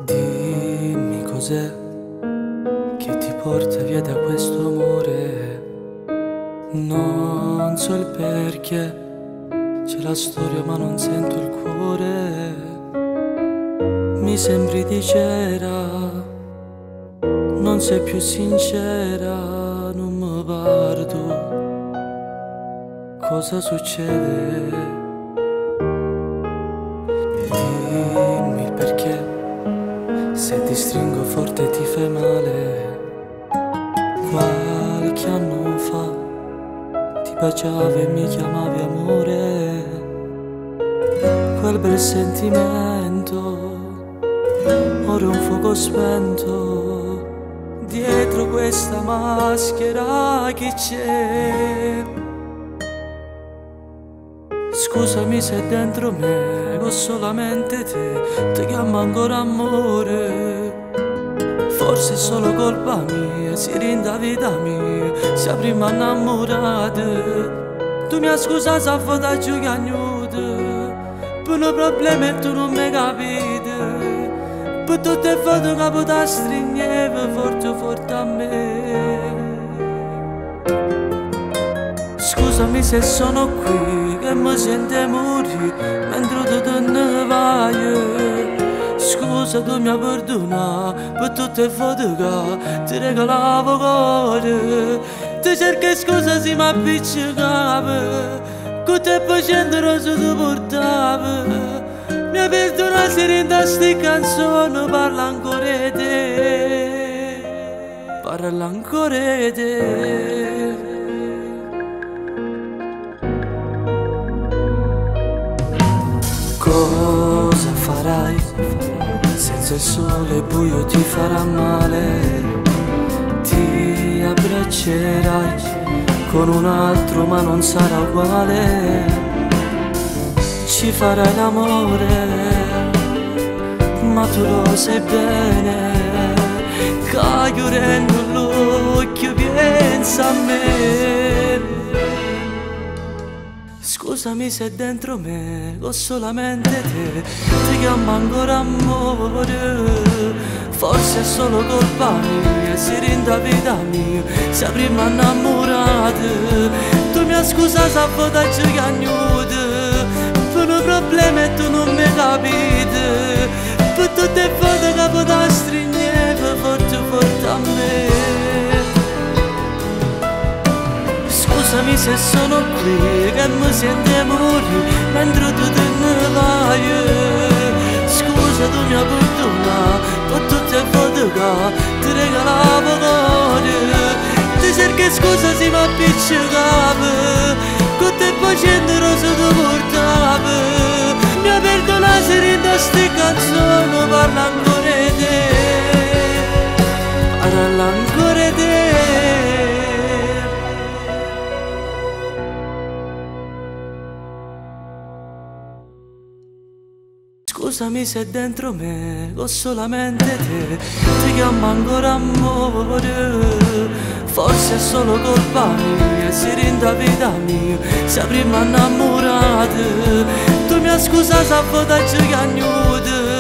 Dimmi cos'è che ti porta via da questo amore. Non so il perché, c'è la storia ma non sento il cuore. Mi sembri di cera, non sei più sincera, non mi parlo. Cosa succede? Dimmi il perché, se ti stringo forte ti fai male. Qualche anno fa ti baciavi e mi chiamavi amore. Quel bel sentimento ora è un fuoco spento. Dietro questa maschera chi c'è? Scusami se dentro me ho solamente te, ti chiamo ancora amore. Forse è solo colpa mia, si rinda vita mia, sia prima innamorata. Tu mi hai scusato a fare giugagnuta, per un problema e tu non mi capite. Per tutte le foto che potevo stringere forte forte a me. Scusami se sono qui, che mi sento morire mentre tu te ne vai. Scusa, tu mi hai perdonato per tutte le foto che ti regalavo cuore. Ti cerchi scusa se mi appiccicava, con te facendo rosa ti portava. Mi hai perdonato se rinda sti canzoni, parla ancora di te, parla ancora di te. Cosa farai? Senza il sole buio ti farà male. Ti abbraccerai con un altro ma non sarà uguale. Ci farai l'amore ma tu lo sai bene, che l'occhio pensa a me. Scusami se dentro me ho solamente te, ti chiamo ancora amore. Forse è solo colpa mia, si rinda vita mia, sei prima innamorata. Tu mi hai scusato a fare giugagnuta, per un problema e tu non mi capite. Per tutte le foto che potevo stringere forte forte a me. Scusami se sono qui, che mi sento morire mentre tu te ne vai. Scusa, tu mi hai perdonato per tutte le foto che ti regalavo cuore. Ti cerchi scusa se mi appiccicava, con te facendo rosa ti portava. Mi hai perdonato se rinda sti canzoni, parla ancora di te, parla ancora di te. Scusami se dentro me ho solamente te, ti chiamo ancora amore. Forse è solo colpa mia, si rinda vita mia, sei prima innamorata. Tu mi hai scusato a fare giugagnuta,